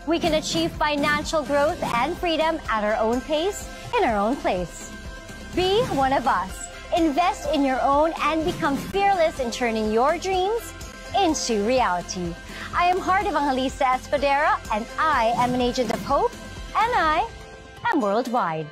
We can achieve financial growth and freedom at our own pace, in our own place. Be one of us. Invest in your own and become fearless in turning your dreams into reality. I am Heart Evangelista Espadera, and I am an agent of hope, and I am worldwide.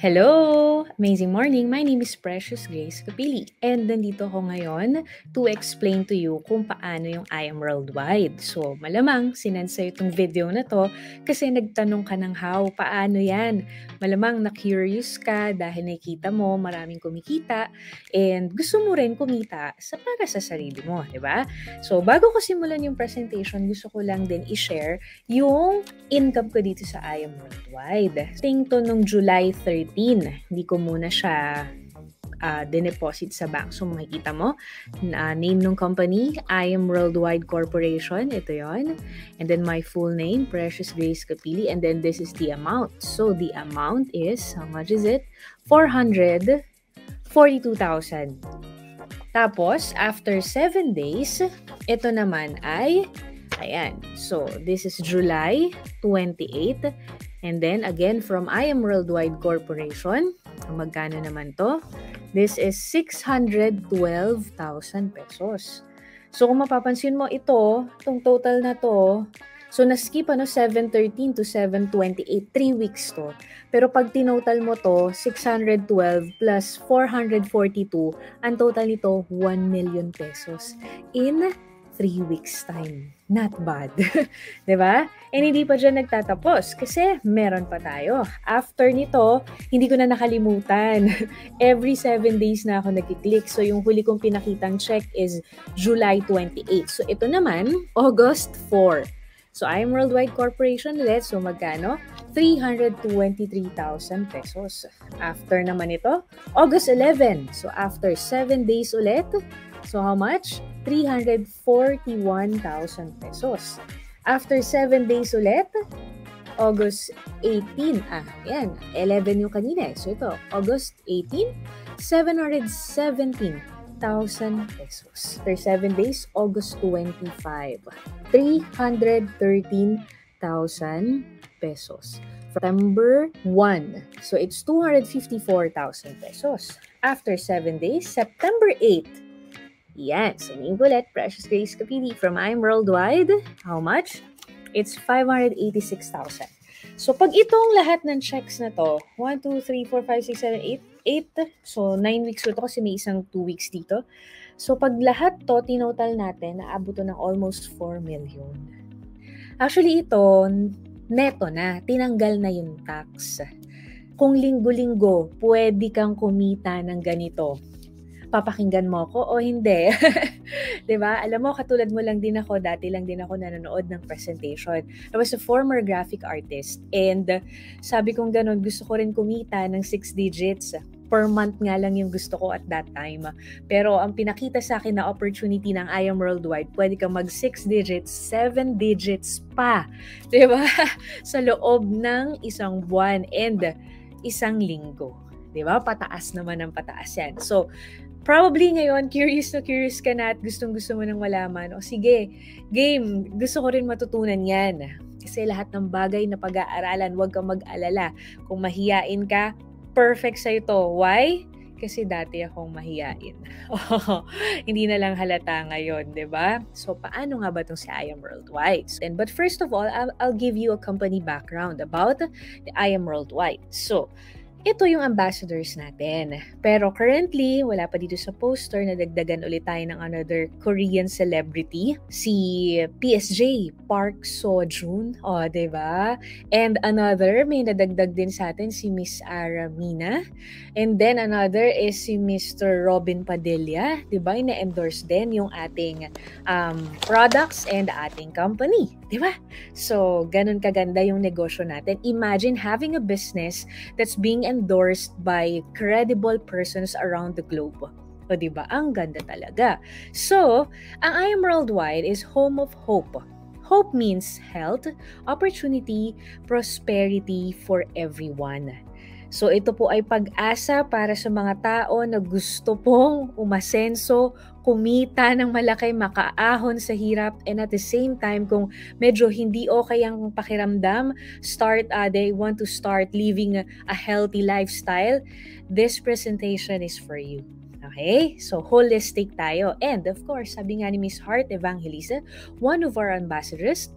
Hello! Amazing morning! My name is Precious Grace Capili and nandito ako ngayon to explain to you kung paano yung I Am Worldwide. So, malamang sinend sa'yo itong video na to kasi nagtanong ka ng how, paano yan? Malamang na-curious ka dahil nakikita mo maraming kumikita and gusto mo rin kumita para sa sarili mo, di ba? So, bago ko simulan yung presentation, gusto ko lang din i-share yung income ko dito sa I Am Worldwide. Ting to nung July 13. Hindi ko muna siya dineposit sa bank. So makikita mo, name ng company, I Am Worldwide Corporation. Ito yon. And then my full name, Precious Grace Capili. And then this is the amount. So the amount is, how much is it? 442,000. Tapos, after 7 days, ito naman ay, ayan. So this is July 28. And then, again, from I Am Worldwide Corporation, magkano naman to? This is 612,000 pesos. So, kung mapapansin mo ito, itong total na to, so na-skip 713 to 728, 3 weeks to. Pero pag tinotal mo to, 612 plus 442, ang total nito, 1 million pesos in 3 weeks time. Not bad. Diba? And hindi pa dyan nagtatapos kasi meron pa tayo. After nito, hindi ko na nakalimutan. Every 7 days na ako nag-click. So, yung huli kong pinakitang check is July 28. So, ito naman, August 4. So, I Am Worldwide Corporation ulit. So, magkano? 323,000 pesos. After naman ito, August 11. So, after 7 days ulit, so how much? 341,000 pesos. After 7 days ulit, August 18. Yan. 11 yung kanina. So ito, August 18, 717,000 pesos. After 7 days, August 25, 313,000 pesos. September 1. So it's 254,000 pesos. After 7 days, September 8. Yan. So, ulit, Precious Grace Capili from I Am Worldwide. How much? It's 586,000. So, pag itong lahat ng checks na to, 1, 2, 3, 4, 5, 6, 7, 8, 8. So, 9 weeks ko to kasi may isang 2 weeks dito. So, pag lahat to, tinotal natin, naabot to ng almost 4 million. Actually, ito, neto na. Tinanggal na yung tax. Kung linggo-linggo, pwede kang kumita ng ganito. Papakinggan mo ako o hindi. Diba? Alam mo, katulad mo lang din ako, dati lang din ako nanonood ng presentation. I was a former graphic artist and sabi kong ganun, gusto ko rin kumita ng 6 digits. Per month nga lang yung gusto ko at that time. Pero ang pinakita sa akin na opportunity ng I Am Worldwide, pwede kang mag 6 digits, 7 digits pa. Diba? Sa loob ng isang buwan and isang linggo. Diba? Pataas naman ang pataas yan. So, probably ngayon, curious na curious ka na at gustong-gusto mo nang malaman. O sige, game, gusto ko rin matutunan yan. Kasi lahat ng bagay na pag-aaralan, huwag kang mag-alala. Kung mahiyain ka, perfect sa'yo to. Why? Kasi dati akong mahiyain. Hindi na lang halata ngayon, di ba? So, paano nga ba itong si I Am Worldwide? But first of all, I'll give you a company background about the I Am Worldwide. So, ito yung ambassadors natin. Pero currently, wala pa dito sa poster na dagdagan ulit tayo ng another Korean celebrity. Si PSJ, Park Seo-joon. O, diba? And another, may nadagdag din sa atin si Miss Aramina. And then another is si Mr. Robin Padilla. Diba? Ina-endorse din yung ating products and ating company. Diba? So, ganun kaganda yung negosyo natin. Imagine having a business that's being endorsed by credible persons around the globe. O diba? Ang ganda talaga. So, ang I Am Worldwide is home of hope. Hope means health, opportunity, prosperity for everyone. So ito po ay pag-asa para sa mga tao na gusto pong umasenso, kumita ng malaki, makaahon sa hirap, and at the same time, kung medyo hindi okay ang pakiramdam, they want to start living a healthy lifestyle, this presentation is for you. Okay? So, holistic tayo. And of course, sabi nga ni Miss Hart Evangelista, one of our ambassadors,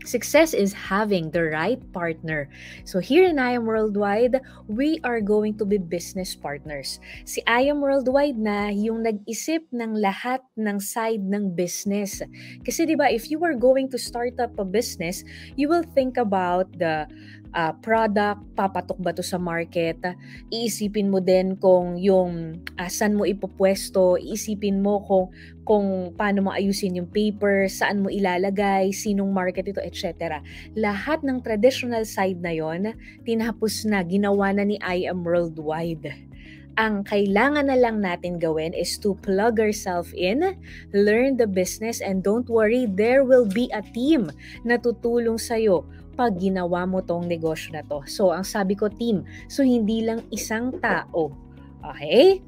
success is having the right partner. So here in I Am Worldwide, we are going to be business partners. Si I Am Worldwide na yung nag-isip ng lahat ng side ng business. Kasi diba, if you are going to start up a business, you will think about the product, papatok ba to sa market, iisipin mo din kung yung saan mo ipopwesto, iisipin mo kung paano mo ayusin yung paper, saan mo ilalagay, sinong market ito, etc. Lahat ng traditional side na yon, tinapos na, ginawa na ni I Am Worldwide. Ang kailangan na lang natin gawin is to plug ourselves in, learn the business, and don't worry, there will be a team na tutulong sa'yo pag ginawa mo tong negosyo na to. So, ang sabi ko, team. So, hindi lang isang tao. Okay?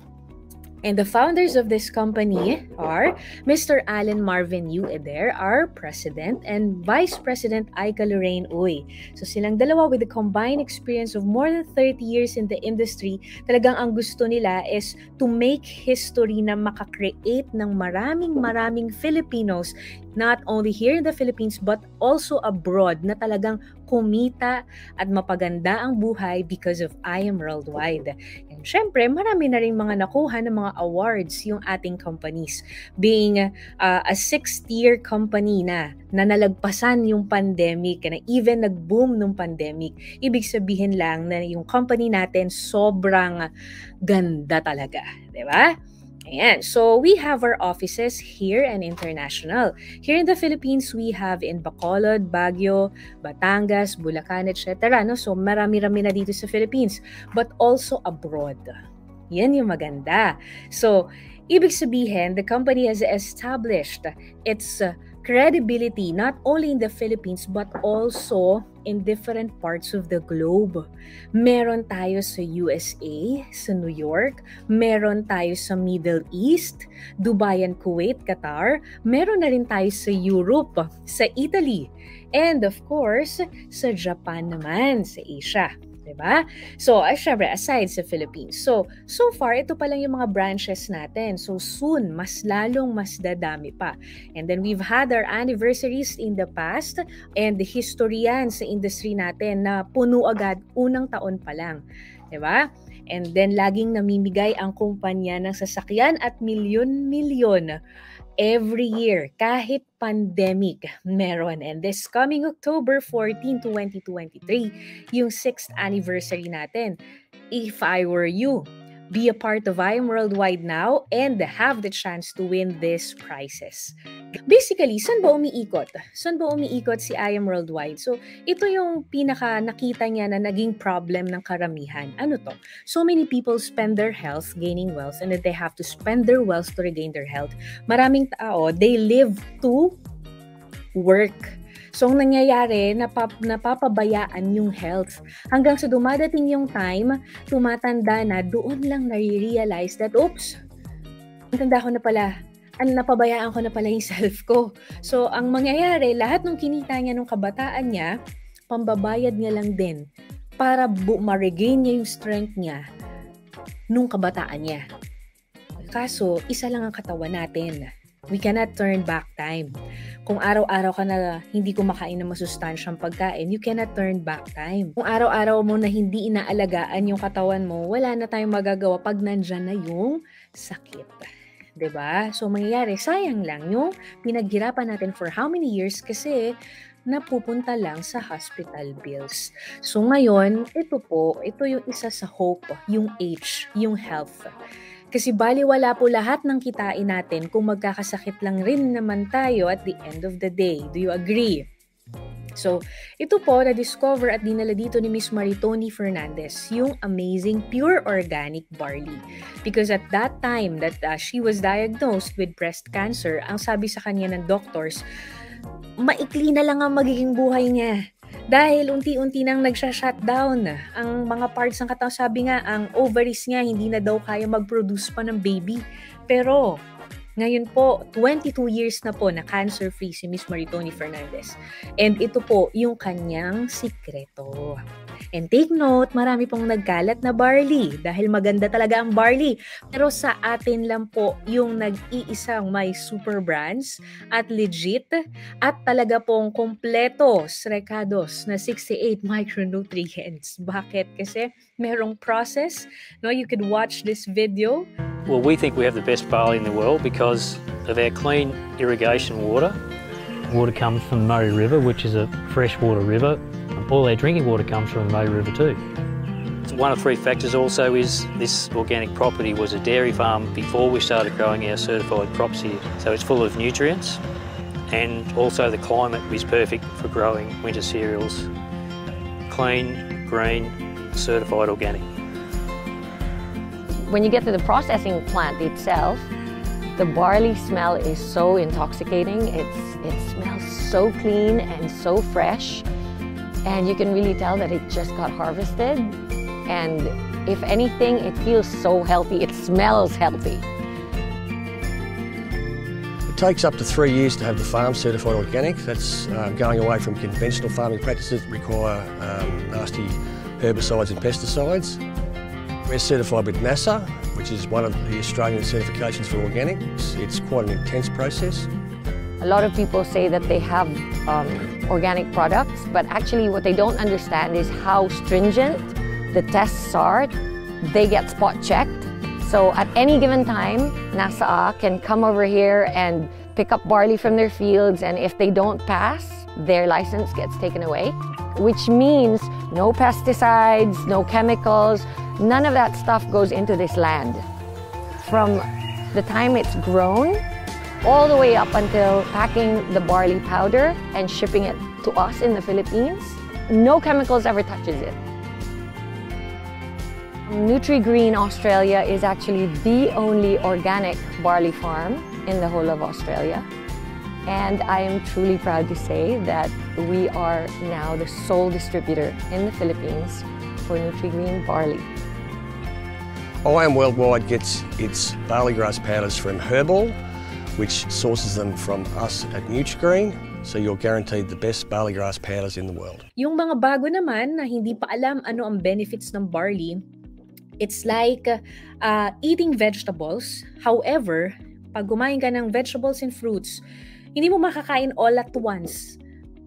And the founders of this company are Mr. Alan Marvin Yu Eder, our president, and Vice President Aika Lorraine Uy. So silang dalawa with a combined experience of more than 30 years in the industry, talagang ang gusto nila is to make history na makakreate ng maraming Filipinos, not only here in the Philippines but also abroad, na talagang kumita at mapaganda ang buhay because of I Am Worldwide. And syempre, marami na rin mga nakuha ng mga awards yung ating companies. Being a 6th-year company na nalagpasan yung pandemic, na even nag-boom nung pandemic, ibig sabihin lang na yung company natin sobrang ganda talaga. Diba? Ayan. So, we have our offices here and international. Here in the Philippines, we have in Bacolod, Baguio, Batangas, Bulacan, etc. No? So, marami-rami na dito sa Philippines. But also abroad. Yan yung maganda. So, ibig sabihin, the company has established its credibility not only in the Philippines but also in different parts of the globe. Meron tayo sa USA, sa New York, meron tayo sa Middle East, Dubai and Kuwait, Qatar, meron na rin tayo sa Europe, sa Italy, and of course, sa Japan naman, sa Asia. Diba? So, syempre, aside sa Philippines. So far, ito pa lang yung mga branches natin. So, soon, mas dadami pa. And then, we've had our anniversaries in the past and the history yan sa industry natin na puno agad unang taon pa lang. Diba? And then, laging namimigay ang kumpanya ng sasakyan at milyon-milyon every year, kahit pandemic meron. And this coming October 14, 2023, yung 6th anniversary natin. If I were you, be a part of I Am Worldwide now and have the chance to win these prizes. Basically, saan ba umiikot? Saan ba umiikot si I Am Worldwide? So, ito yung pinaka nakita niya na naging problem ng karamihan. Ano to? So many people spend their health gaining wealth and then they have to spend their wealth to regain their health. Maraming tao, they live to work. So, ang nangyayari, napapabayaan yung health. Hanggang sa dumadating yung time, tumatanda na, doon lang nare-realize that, oops, tanda ko na pala, napabayaan ko na pala yung self ko. So, ang mangyayari, lahat ng kinita niya nung kabataan niya, pambabayad niya lang din para ma-regain niya yung strength niya nung kabataan niya. Kaso, isa lang ang katawan natin. We cannot turn back time. Kung araw-araw ka na hindi kumakain ng masustansyang pagkain, you cannot turn back time. Kung araw-araw mo na hindi inaalagaan yung katawan mo, wala na tayong magagawa pag nandyan na yung sakit. 'Di ba? So, mangyayari, sayang lang yung pinaghirapan natin for how many years kasi napupunta lang sa hospital bills. So, ngayon, ito yung isa sa hope, yung H, yung health. Kasi baliwala po lahat ng kitain natin kung magkakasakit lang rin naman tayo at the end of the day. Do you agree? So, ito po na-discover at dinala dito ni Miss Maritoni Fernandez, yung amazing pure organic barley. Because at that time that she was diagnosed with breast cancer, ang sabi sa kanya ng doctors, maikli na lang ang magiging buhay niya. Dahil unti-unti nang nagsha-shutdown ang mga parts ng katawan. Sabi nga, ang ovaries niya hindi na daw kaya mag-produce pa ng baby. Pero ngayon po, 22 years na po na cancer-free si Miss Maritoni Fernandez. And ito po yung kanyang sikreto. And take note, marami pong nagkalat na barley dahil maganda talaga ang barley. Pero sa atin lang po yung nag-iisang may super brands at legit at talaga pong kompleto Recados na 68 micronutrients. Bakit? Kasi merong process. No, you could watch this video. Well, we think we have the best barley in the world because of our clean irrigation water. Water comes from the Murray River, which is a freshwater river. All our drinking water comes from the Murray River too. One of three factors also is this organic property was a dairy farm before we started growing our certified crops here. So it's full of nutrients, and also the climate is perfect for growing winter cereals. Clean, green, certified organic. When you get to the processing plant itself, the barley smell is so intoxicating. It smells so clean and so fresh. And you can really tell that it just got harvested. And if anything, it feels so healthy. It smells healthy. It takes up to 3 years to have the farm certified organic. That's going away from conventional farming practices that require nasty herbicides and pesticides. We're certified with NASA, which is one of the Australian certifications for organic. It's quite an intense process. A lot of people say that they have organic products, but actually what they don't understand is how stringent the tests are. They get spot checked. So at any given time, NASA can come over here and pick up barley from their fields, and if they don't pass, their license gets taken away, which means no pesticides, no chemicals, none of that stuff goes into this land. From the time it's grown, all the way up until packing the barley powder and shipping it to us in the Philippines, no chemicals ever touches it. Nutri-Green Australia is actually the only organic barley farm in the whole of Australia. And I am truly proud to say that we are now the sole distributor in the Philippines for Nutri-Green barley. IAM Worldwide gets its barley grass powders from Herbal, which sources them from us at Nutri-Green. So you're guaranteed the best barley grass powders in the world. Yung mga bago naman na hindi pa alam ano ang benefits ng barley, it's like eating vegetables. However, pag kumain ka ng vegetables and fruits, hindi mo makakain all at once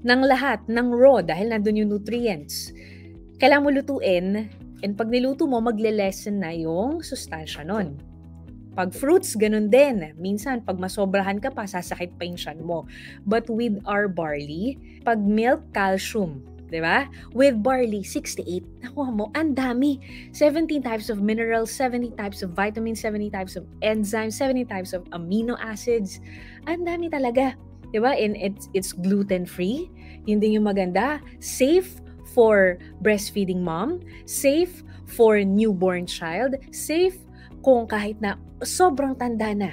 ng lahat, ng raw, dahil nandun yung nutrients. Kailangan mo lutuin, and pag niluto mo, magle-lessen na yung sustansya nun. Pag fruits, ganun din. Minsan, pag masobrahan ka pa, sasakit pa yung tiyan mo. But with our barley, pag milk, calcium. Diba? With barley, 68. Nakuha mo, ang dami. 17 types of minerals, 70 types of vitamins, 70 types of enzymes, 70 types of amino acids. Ang dami talaga. Diba? And it's gluten-free. Yun din yung maganda. Safe for breastfeeding mom. Safe for newborn child. Safe kung kahit na sobrang tanda na.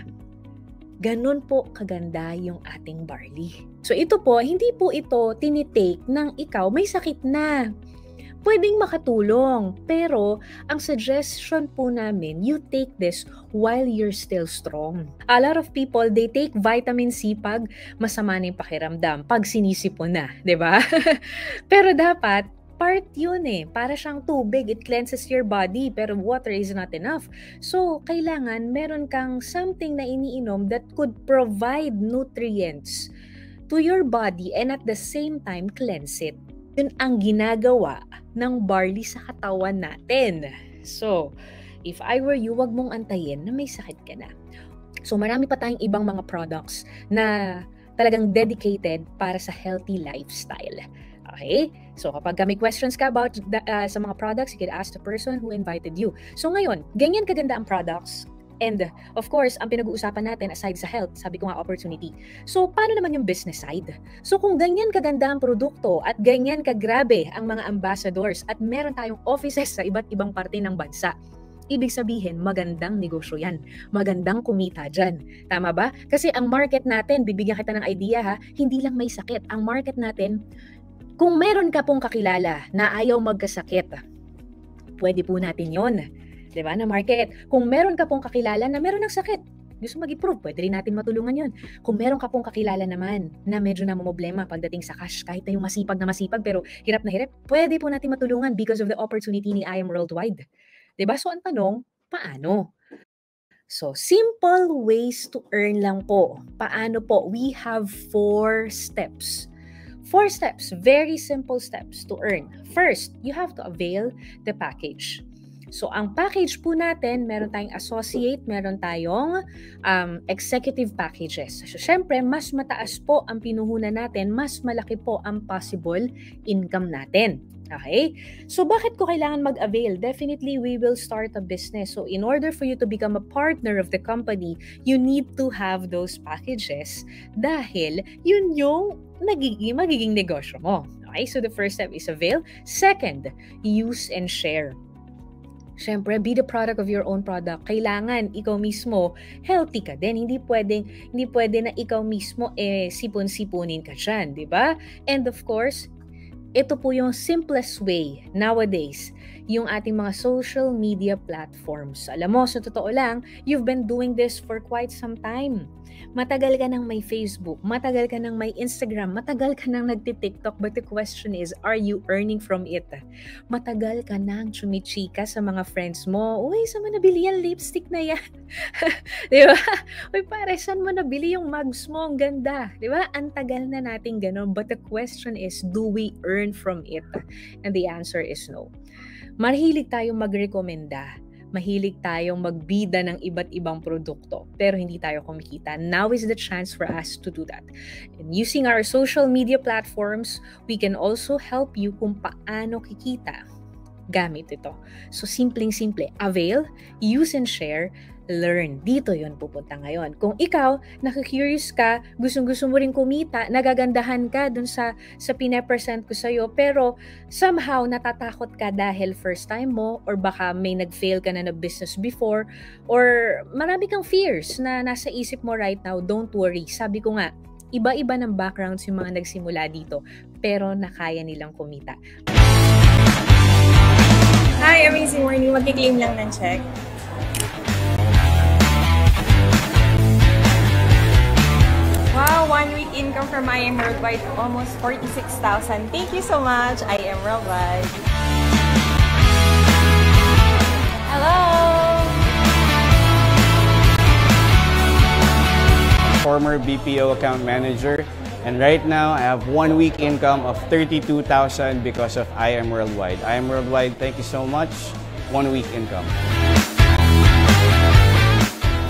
Ganun po kaganda yung ating barley. So ito po, hindi po ito tinitake ng ikaw may sakit na. Pwedeng makatulong, pero ang suggestion po namin, you take this while you're still strong. A lot of people, they take vitamin C pag masama na yung pakiramdam, pag sinisipon na, di ba? Pero dapat, part yun eh. Para siyang tubig. It cleanses your body, pero water is not enough. So, kailangan meron kang something na iniinom that could provide nutrients to your body and at the same time cleanse it. Yun ang ginagawa ng barley sa katawan natin. So, if I were you, wag mong antayin na may sakit ka na. So, marami pa tayong ibang mga products na talagang dedicated para sa healthy lifestyle. Okay? So, kapag may questions ka about sa mga products, you can ask the person who invited you. So, ngayon, ganyan kaganda ang products. And, of course, ang pinag-uusapan natin aside sa health, sabi ko nga opportunity. So, paano naman yung business side? So, kung ganyan kaganda ang produkto at ganyan kagrabe ang mga ambassadors at meron tayong offices sa iba't ibang parte ng bansa, ibig sabihin, magandang negosyo yan. Magandang kumita dyan. Tama ba? Kasi ang market natin, bibigyan kita ng idea ha, hindi lang may sakit. Ang market natin, Kung meron ka pong kakilala na ayaw magkasakit, pwede po natin yon, diba, na market. Kung meron ka pong kakilala na meron ng sakit, gusto mag-improve, pwede rin natin matulungan yon. Kung meron ka pong kakilala naman na medyo namumblema pagdating sa cash, kahit na yung masipag na masipag pero hirap na hirap, pwede po natin matulungan because of the opportunity ni I Am Worldwide. Diba? So ang tanong, paano? So, simple ways to earn lang po. Paano po? We have 4 steps. 4 steps, very simple steps to earn. First, you have to avail the package. So, ang package po natin, meron tayong associate, meron tayong executive packages. So, syempre, mas mataas po ang pinuhunan natin, mas malaki po ang possible income natin. Okay? So, bakit ko kailangan mag-avail? Definitely, we will start a business. So, in order for you to become a partner of the company, you need to have those packages dahil yun yung magiging negosyo mo. Okay? So, the first step is avail. Second, use and share. Siyempre, be the product of your own product. Kailangan ikaw mismo healthy ka din. Hindi pwede na ikaw mismo sipon-sipunin ka dyan, di ba? And of course, ito po yung simplest way nowadays, yung ating mga social media platforms. Alam mo, sa totoo lang, you've been doing this for quite some time. Matagal ka nang may Facebook, matagal ka nang may Instagram, matagal ka nang nagti-TikTok, but the question is, are you earning from it? Matagal ka nang chumichika sa mga friends mo, uy, saan mo nabili yung lipstick na yan? Di ba? Uy, pare, saan mo nabili yung mugs mo? Ang ganda. Di ba? Ang tagal na natin ganun, but the question is, do we earn from it? And the answer is no. Mahilig tayong magrekomenda. Mahilig tayong magbida ng iba't ibang produkto, pero hindi tayo kumikita. Now is the chance for us to do that. And using our social media platforms, we can also help you kung paano kikita gamit ito. So, simpleng-simple. Avail, use and share, learn. Dito yon pupunta ngayon. Kung ikaw, nakikurious ka, gustong-gusto mo rin kumita, nagagandahan ka dun sa pinapresent ko sa'yo, pero somehow natatakot ka dahil first time mo, or baka may nag-fail ka na business before, or marami kang fears na nasa isip mo right now, don't worry. Sabi ko nga, iba-iba ng backgrounds yung mga nagsimula dito, pero nakaya nilang kumita. Hi, amazing morning. Magki-claim lang ng check. Wow, 1 week income from I Am Worldwide, almost 46,000. Thank you so much, I Am Worldwide. Hello! Former BPO account manager, and right now I have 1 week income of 32,000 because of I Am Worldwide. I Am Worldwide, thank you so much. 1 week income.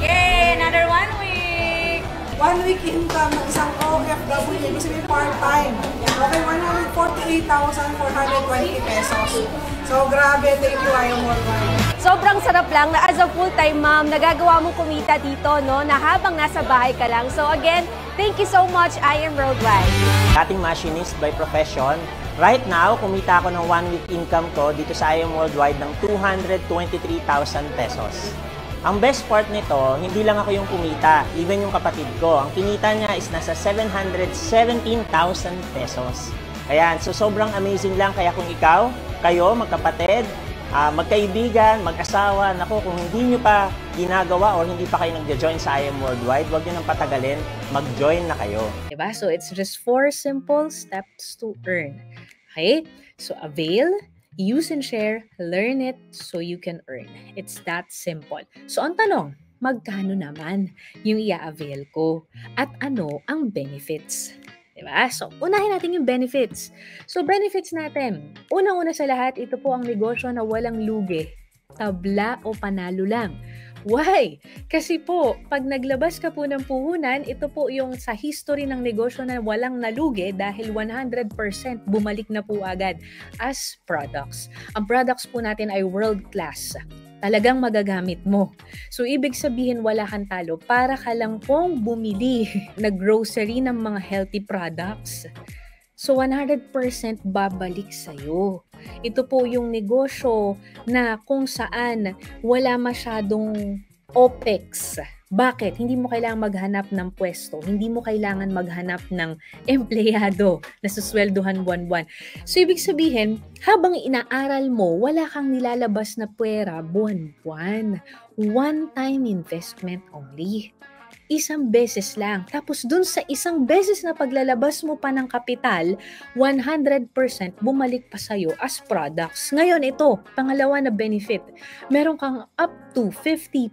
Yay! Another 1 week! 1 week income ng isang OFW, ibig sabihin part-time. Okay, 148,420 pesos. So, grabe. Thank you, I Am Worldwide. Sobrang sarap lang na as a full-time mom, nagagawa mo kumita dito, no? Na habang nasa bahay ka lang. So again, thank you so much, I Am Worldwide. Ating machinist by profession. Right now, kumita ako ng 1 week income ko dito sa I Am Worldwide ng 223,000 pesos. Ang best part nito, hindi lang ako yung kumita, even yung kapatid ko. Ang kinita niya is nasa 717,000 pesos. Ayan, so sobrang amazing lang. Kaya kung ikaw, kayo, magkapatid, magkaibigan, mag-asawa, naku, kung hindi nyo pa ginagawa o hindi pa kayo nag-join sa I Am Worldwide, huwag nyo nang patagalin, mag-join na kayo. Diba? So it's just 4 simple steps to earn. Okay? So avail, use and share, learn it so you can earn. It's that simple. So ang tanong, magkano naman yung i-avail ko? At ano ang benefits? Diba? So, unahin natin yung benefits. So, benefits natin. Unang-una sa lahat, ito po ang negosyo na walang lugi. Tabla o panalo lang. Why? Kasi po, pag naglabas ka po ng puhunan, ito po yung sa history ng negosyo na walang nalugi dahil 100% bumalik na po agad as products. Ang products po natin ay world-class. Talagang magagamit mo. So, ibig sabihin wala kang talo para ka lang pong bumili na grocery ng mga healthy products. So, 100% babalik sa'yo. Ito po yung negosyo na kung saan wala masyadong OPEX. Bakit? Hindi mo kailangan maghanap ng pwesto. Hindi mo kailangan maghanap ng empleyado na susweldohan buwan-buwan. So, ibig sabihin, habang inaaral mo, wala kang nilalabas na pwera buwan-buwan. One-time investment only. Isang beses lang. Tapos dun sa isang beses na paglalabas mo pa ng kapital, 100% bumalik pa sa'yo as products. Ngayon ito, pangalawa na benefit. Meron kang up to 50%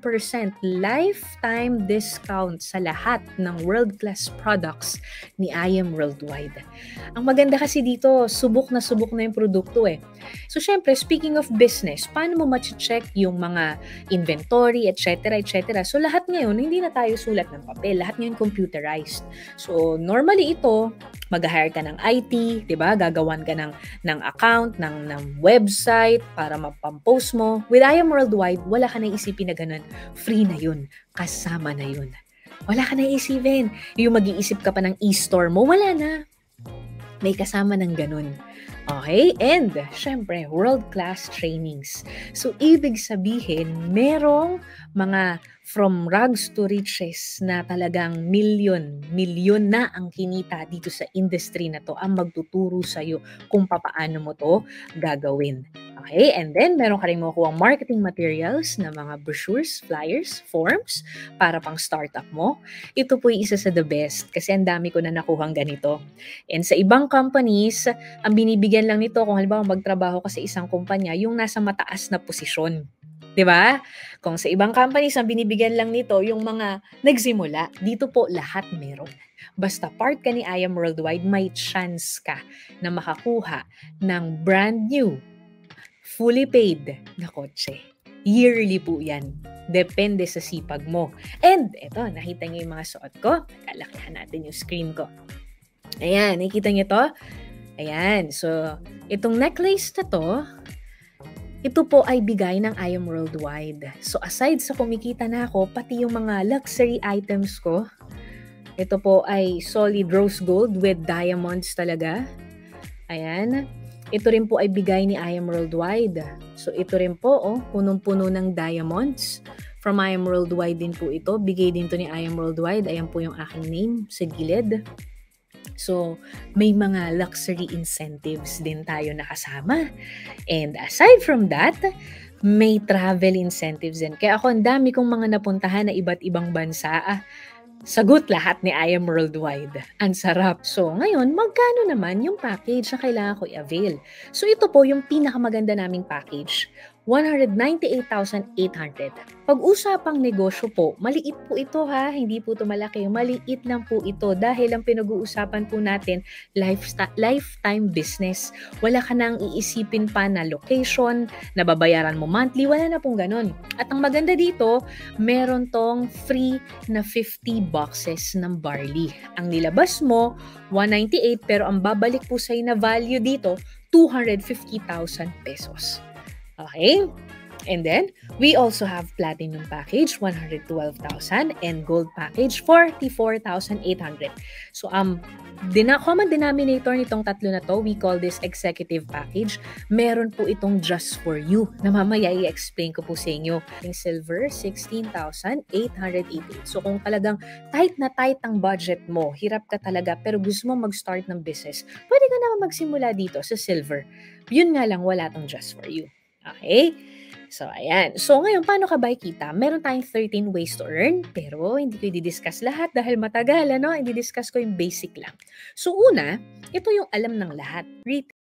lifetime discount sa lahat ng world-class products ni IM Worldwide. Ang maganda kasi dito, subok na yung produkto eh. So syempre, speaking of business, paano mo ma-check yung mga inventory, etc., etc. So lahat ngayon, hindi na tayo sulat ng papel. Lahat ngayon computerized. So, normally ito, mag-hire ka ng IT, di ba? Gagawan ka ng account, ng website para mapampost mo. With IM Worldwide, wala ka na isipin na ganun. Free na yun. Kasama na yun. Wala ka na isipin. Yung mag-iisip ka pa ng e-store mo, wala na. May kasama ng ganun. Okay? And, syempre, world-class trainings. So, ibig sabihin, merong mga from rags to riches na talagang milyon na ang kinita dito sa industry na to ang magtuturo sa'yo kung papaano mo to gagawin. Okay? And then, meron ka rin makukuha marketing materials na mga brochures, flyers, forms para pang startup mo. Ito po yung isa sa the best kasi ang dami ko na nakuhang ganito. And sa ibang companies, ang binibigyan lang nito kung halimbawa magtrabaho ka sa isang kumpanya, yung nasa mataas na posisyon. 'Di ba? Kung sa ibang companies ang binibigyan lang nito yung mga nagsimula, dito po lahat meron. Basta part ka ni IM Worldwide, may chance ka na makakuha ng brand new, fully paid na kotse. Yearly po 'yan. Depende sa sipag mo. And eto, nakita niyo yung mga suot ko. Kalakihan natin yung screen ko. Ayan, nakikita niyo to? Ayan, so itong necklace na to, ito po ay bigay ng IM Worldwide. So aside sa kumikita na ako, pati yung mga luxury items ko, ito po ay solid rose gold with diamonds talaga. Ayan. Ito rin po ay bigay ni IM Worldwide. So ito rin po, punong-puno ng diamonds. From IM Worldwide din po ito. Bigay din to ni IM Worldwide. Ayan po yung aking name sa gilid. So, may mga luxury incentives din tayo nakasama. And aside from that, may travel incentives din. Kaya ako, ang dami kong mga napuntahan na iba't ibang bansa. Sagot lahat ni IM Worldwide. Ang sarap. So, ngayon, magkano naman yung package na kailangan ko i-avail? So, ito po yung pinakamaganda naming package. 198,800. Pag-usapang negosyo po, maliit po ito ha, hindi po ito malaki. Maliit lang po ito dahil ang pinag-uusapan po natin, lifetime business. Wala ka nang iisipin pa na location, na babayaran mo monthly, wala na pong ganun. At ang maganda dito, meron tong free na 50 boxes ng barley. Ang nilabas mo, 198 pero ang babalik po sa'yo na value dito, 250,000 pesos. Okay? And then, we also have platinum package, 112,000 and gold package, 44,800. So, common denominator nitong tatlo na to, we call this executive package. Meron po itong just for you na mamaya i-explain ko po sa inyo. Yung silver, 16,888. So, kung talagang tight na tight ang budget mo, hirap ka talaga, pero gusto mo mag-start ng business, pwede ka naman magsimula dito sa silver. Yun nga lang, wala tong just for you. Okay? So, ayan. So, ngayon, paano ka ba ikita? Meron tayong 13 ways to earn, pero hindi ko i-discuss lahat dahil matagal, ano? I-discuss ko yung basic lang. So, una, ito yung alam ng lahat. Retail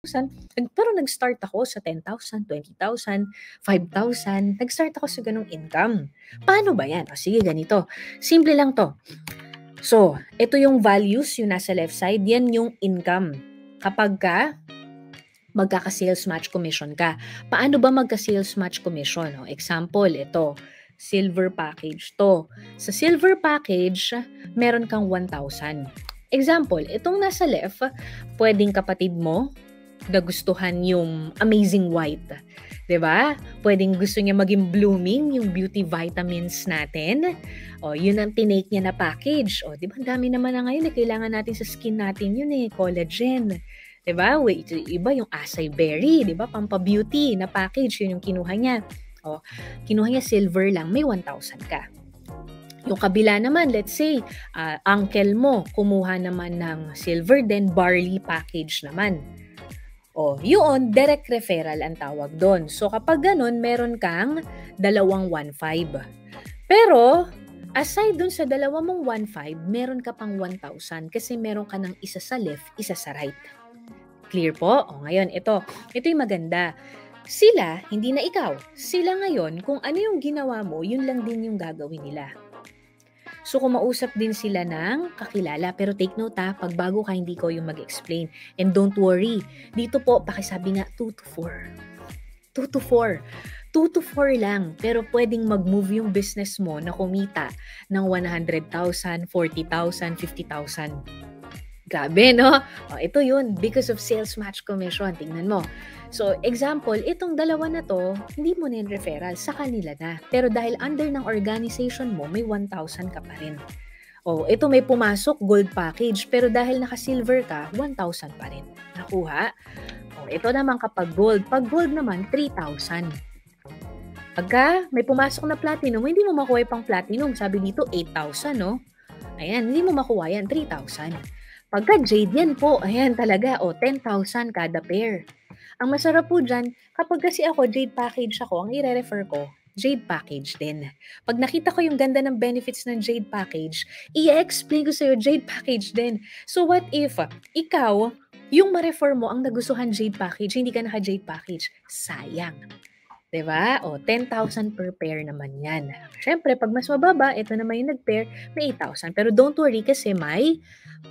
Pero nag-start ako sa 10,000, 20,000, 5,000. Nag-start ako sa ganong income. Paano ba yan? O sige, ganito. Simple lang to. So, ito yung values, yung nasa left side. Yan yung income. Kapag ka magkaka-sales match commission ka. Paano ba magka-sales match commission? O, example, ito. Silver package to. Sa silver package, meron kang 1,000. Example, itong nasa left, pwedeng kapatid mo, nagustuhan yung Amazing White. 'Di ba? Pwedeng gusto niya maging blooming yung beauty vitamins natin. O, yun ang tinake niya na package. O, 'di ba? Dami naman na ngayon na kailangan natin sa skin natin yun collagen. 'Di ba? Iba yung acai berry, 'di ba? Pampa-beauty na package, yun yung kinuha niya. O, kinuha niya silver lang, may 1,000 ka. Yung kabila naman, let's say, uncle mo, kumuha naman ng silver, then barley package naman. O, yun, direct referral ang tawag doon. So, kapag ganun, meron kang 2,150. Pero, aside dun sa 2,150, meron ka pang 1,000 kasi meron ka ng isa sa left, isa sa right. Clear po? O, ngayon, ito yung maganda. Sila, hindi na ikaw. Sila ngayon, kung ano yung ginawa mo, yun lang din yung gagawin nila. So, kumausap din sila ng kakilala. Pero take note pag bago ka, hindi ko yung mag-explain. And don't worry. Dito po, pakisabi nga, 2 to 4. 2 to 4. 2 to 4 lang. Pero pwedeng mag-move yung business mo na kumita ng 100,000, 40,000, 50,000. Grabe, no? O, ito yun. Because of sales match commission. Tingnan mo. So, example, itong dalawa na to, hindi mo na yung referral, sa kanila na. Pero dahil under ng organization mo, may 1,000 ka pa rin. O, ito may pumasok, gold package, pero dahil naka-silver ka, 1,000 pa rin. Nakuha? O, ito naman kapag gold. Pag gold naman, 3,000. Pagka may pumasok na platinum, hindi mo makuha pang platinum. Sabi dito, 8,000, no? Ayan, hindi mo makuha yan, 3,000. Pagka jade yan po, ayan talaga, 10,000 kada pair. Ang masarap po dyan, kapag kasi ako, jade package ako, ang i-refer ko, jade package din. Pag nakita ko yung ganda ng benefits ng jade package, i-explain ko sa'yo, jade package din. So what if, ikaw, yung ma-refer mo ang nagustuhan jade package, hindi ka naka-jade package, sayang. 'Di ba? O, 10,000 per pair naman yan. Siyempre, pag mas mababa, ito naman yung nag-pair, may 8,000. Pero don't worry kasi may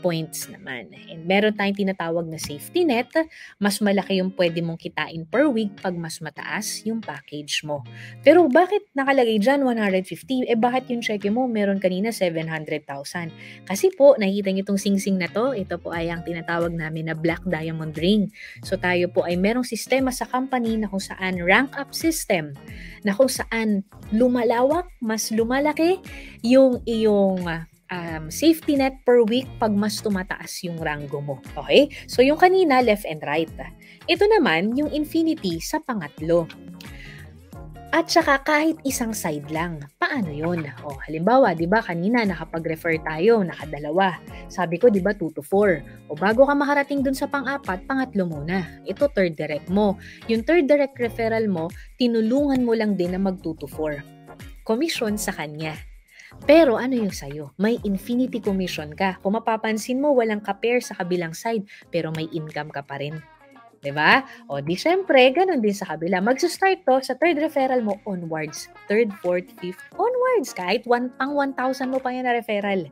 points naman. And meron tayong tinatawag na safety net. Mas malaki yung pwede mong kitain per week pag mas mataas yung package mo. Pero bakit nakalagay dyan 150? Bakit yung check mo meron kanina 700,000? Kasi po, nakikita niyo itong sing-sing na to. Ito po ay ang tinatawag namin na black diamond ring. So tayo po ay merong sistema sa company na kung saan rank up system na kung saan lumalawak, mas lumalaki yung iyong safety net per week pag mas tumataas yung rango mo. Okay? So yung kanina, left and right. Ito naman, yung infinity sa pangatlo. At saka kahit isang side lang. Paano yun? O, halimbawa, di ba kanina nakapag-refer tayo, nakadalawa. Sabi ko, di ba 2 to 4. O bago ka makarating dun sa pang-apat, pangatlo muna. Ito third direct mo. Yung third direct referral mo, tinulungan mo lang din na mag 2 to 4. Commission sa kanya. Pero ano yung sayo? May infinity commission ka. Kung mapapansin mo, walang ka-pair sa kabilang side, pero may income ka pa rin. Diba? O di syempre, ganun din sa kabila. Magsa-start to sa third referral mo onwards. Third, fourth, fifth, onwards. Kahit pang 1,000 mo pa yan na referral.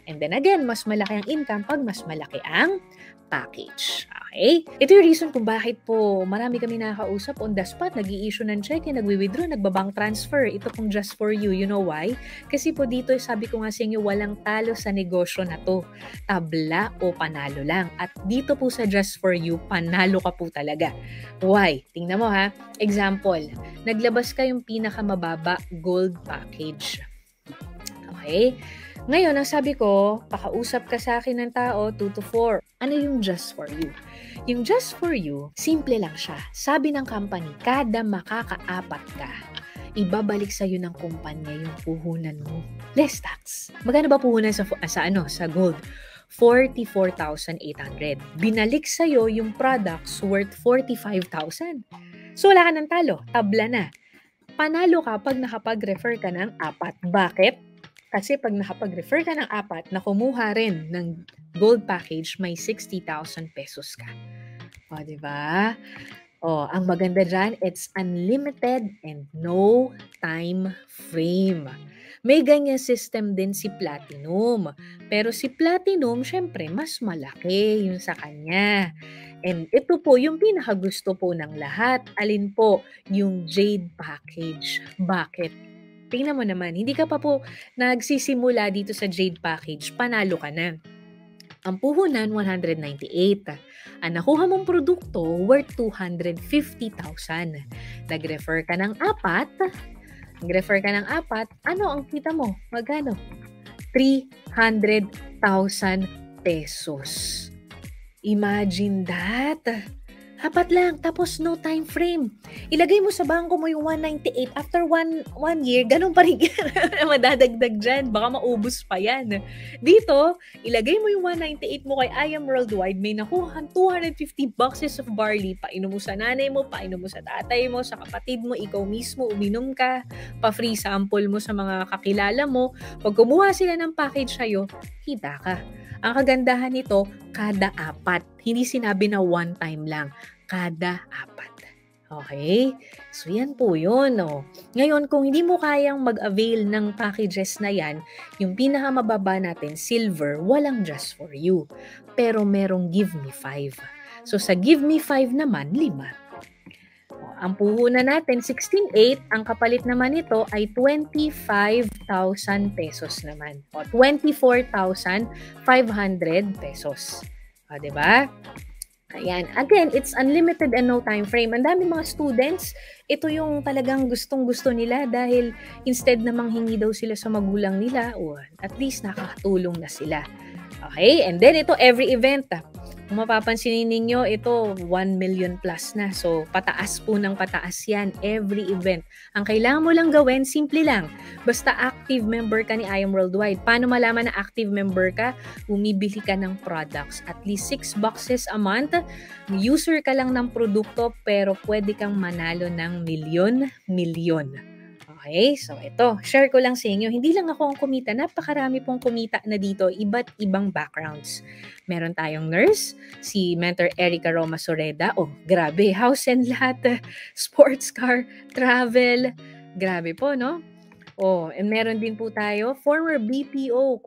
And then again, mas malaki ang income pag mas malaki ang package. Okay? Ito yung reason kung bakit po marami kami nakakausap on the spot, nag-i-issue ng check, nagwi-withdraw, nagbabank transfer. Ito pong just for you. You know why? Kasi po dito, sabi ko nga sa inyo, walang talo sa negosyo na to. Tabla o panalo lang. At dito po sa just for you, panalo ka po talaga. Why? Tingnan mo ha. Example, naglabas ka yung pinakamababa gold package. Okay? Ngayon, ang sabi ko, pakausap ka sa akin ng tao, 2 to 4. Ano yung just for you? Yung just for you, simple lang siya. Sabi ng company, kada makakaapat ka, ibabalik sa'yo ng kumpanya yung puhunan mo. Less tax. Magkano ba puhunan sa gold? 44,800. Binalik sa'yo yung products worth 45,000. So wala ka ng talo. Tabla na. Panalo ka pag nakapag-refer ka ng 4. Bakit? Kasi pag nakapag-refer ka ng 4 na kumuha rin ng gold package, may 60,000 pesos ka. O, di ba? O, ang maganda dyan, it's unlimited and no time frame. May ganyan system din si Platinum. Pero si Platinum, syempre, mas malaki yung sa kanya. And ito po, yung pinakagusto po ng lahat. Alin po? Yung Jade Package. Bakit? Tingnan mo naman, hindi ka pa po nagsisimula dito sa Jade Package, panalo ka na. Ang puhunan, 198. Ang nakuha mong produkto, worth 250,000. Nag-refer ka ng apat, ano ang kita mo? Magkano? 300,000 pesos. Imagine that. Apat lang, tapos no time frame. Ilagay mo sa bangko mo yung 198. After one year, ganun pa rin madadagdag dyan. Baka maubos pa yan. Dito, ilagay mo yung 198 mo kay I Am Worldwide. May nakuha 250 boxes of barley. Painom mo sa nanay mo, painom mo sa tatay mo, sa kapatid mo, ikaw mismo, uminom ka. Pa-free sample mo sa mga kakilala mo. Pag kumuha sila ng package sa'yo, kita ka. Ang kagandahan nito, kada apat. Hindi sinabi na one time lang. Kada apat. Okay? So, yan po yun. Oh. Ngayon, kung hindi mo kayang mag-avail ng packages na yan, yung pinakamababa natin, silver, walang just for you. Pero merong give me 5. So, sa give me 5 naman, 5. Ang puhunan natin, 16,800. Ang kapalit naman nito ay 25,000 pesos naman. O, 24,500 pesos. O, diba? Ayan. Again, it's unlimited and no time frame. Ang dami mga students, ito yung talagang gustong-gusto nila dahil instead na manghingi daw sila sa magulang nila, at least nakakatulong na sila. Okay? And then ito, every event. Kung mapapansinin ninyo, ito 1 million plus na. So, pataas po ng pataas yan every event. Ang kailangan mo lang gawin, simple lang. Basta active member ka ni I Am Worldwide. Paano malaman na active member ka? Bumibili ka ng products. At least 6 boxes a month. User ka lang ng produkto pero pwede kang manalo ng milyon. Okay, so ito, share ko lang sa inyo. Hindi lang ako ang kumita, napakarami pong kumita na dito, iba't ibang backgrounds. Meron tayong nurse, si Mentor Erica Roma Soreda. Oh, grabe, house and lot, sports car, travel. Grabe po, no? Oh, and meron din po tayo, former BPO